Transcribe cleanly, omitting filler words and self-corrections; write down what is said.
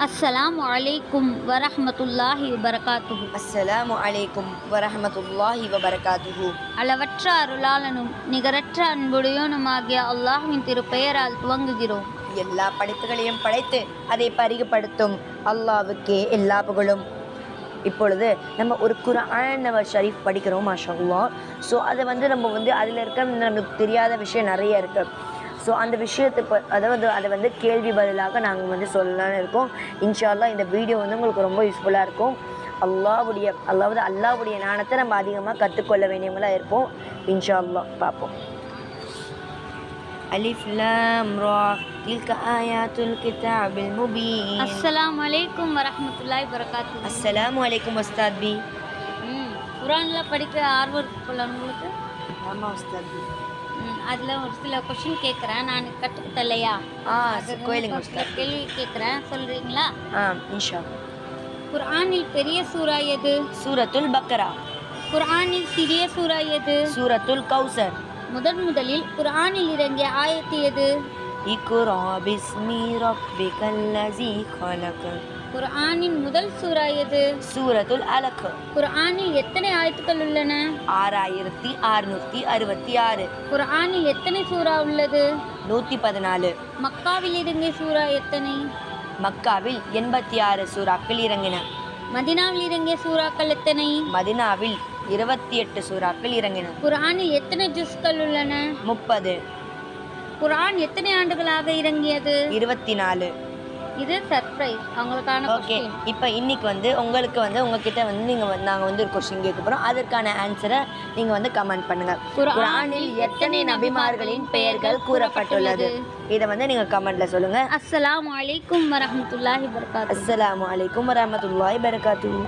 அஸ்ஸலாமு அலைக்கும் வரஹ்மத்துல்லாஹி வபரகாத்துஹு. அஸ்ஸலாமு அலைக்கும் வரஹ்மத்துல்லாஹி வபரகாத்துஹு. அளவற்ற அருளாளனும் நிகரற்ற அன்புடையோனுமாகிய அல்லாஹ்வின் திருப்பெயரால் துவங்குகிறோம். எல்லா படைப்புகளையும் படைத்து அதை பரிகப்படுத்தும் அல்லாஹ்வுக்கே எல்லா புகழும். இப்பொழுது நம்ம ஒரு குர்ஆன் ஷரீஃப் படிக்கிறோம் மாஷா அல்லாஹ். ஸோ அதை நம்ம அதில் இருக்க நம்மளுக்கு தெரியாத விஷயம் நிறைய இருக்குது. ஸோ அந்த விஷயத்தை அதை கேள்வி பதிலாக நாங்கள் சொல்லலான்னு இருக்கோம். இன்ஷா அல்லாஹ் இந்த வீடியோ உங்களுக்கு ரொம்ப யூஸ்ஃபுல்லாக இருக்கும். அல்லாஹ்வுடைய ஞானத்தை நம்ம அதிகமாக கற்றுக்கொள்ள வேண்டியவங்களாக இருப்போம். இன்ஷா அல்லாஹ் பார்ப்போம். அலிஃப் லாம் ரா தில்க ஆயாத்துல் கிதாபில் முபீன். அஸ்ஸலாமு அலைக்கும் வரஹ்மத்துல்லாஹி வபரகாத்துஹு. அஸ்ஸலாமு அலைக்கும் உஸ்தாத் பி. குர்ஆனில் படிக்க ஆர்வம் இருக்குல்ல உங்களுக்கு? ஆமாம் உஸ்தாத் பி. அதில் ஒரு சில கொஷின் கேட்குறேன், நான் கற்றுக்கிட்டலையா? கேள்வி கேட்குறேன், சொல்கிறீங்களா? இன்ஷா. குர்ஆனில் பெரிய சூரா எது? சூரத்துல் பக்ரா. குர்ஆனில் சிறிய சூரா எது? சூரத்துல் கௌசர். முதலில் குர்ஆனில் இறங்கிய ஆயத்து எது? இக்ரா பிஸ்மி ரப்பிகல்லஸீ கலக். குர்ஆனின் முதல் சூரா எது? சூரத்துல் அலக். குர்ஆனில் எத்தனை ஆயத்துக்கள் உள்ளன? 6666. குர்ஆனில் எத்தனை சூரா உள்ளது? 114. மக்காவில் இறங்கிய சூரா எத்தனை? மக்காவில் 86 சூறாக்கள் இறங்கின. மதீனாவில் இறங்கிய சூறாக்கள் எத்தனை? மதீனாவில் 28 சூறாக்கள் இறங்கின. குர்ஆனில் எத்தனை ஜுஸ்கள் உள்ளன? 30. குர்ஆன் எத்தனை ஆண்டுகளாக இறங்கியது? 24. இது சர்ப்ரைஸ் அவங்களுக்கான. ஓகே, இப்போ இன்னைக்கு உங்களுக்கு உங்ககிட்ட நாங்கள் ஒரு கொஸ்டின் கேட்க போகிறோம். அதற்கான ஆன்சரை நீங்கள் கமெண்ட் பண்ணுங்க. குர்ஆனில் எத்தனை நபிமார்களின் பெயர்கள் கூறப்பட்டுள்ளது? இதை நீங்கள் கமெண்ட்ல சொல்லுங்க. அஸ்ஸலாமு அலைக்கும் வரஹ்மத்துல்லாஹி வபரகாத்துஹு. அஸ்ஸலாமு அலைக்கும் வரஹ்மத்துல்லாஹி வபரகாத்துஹு.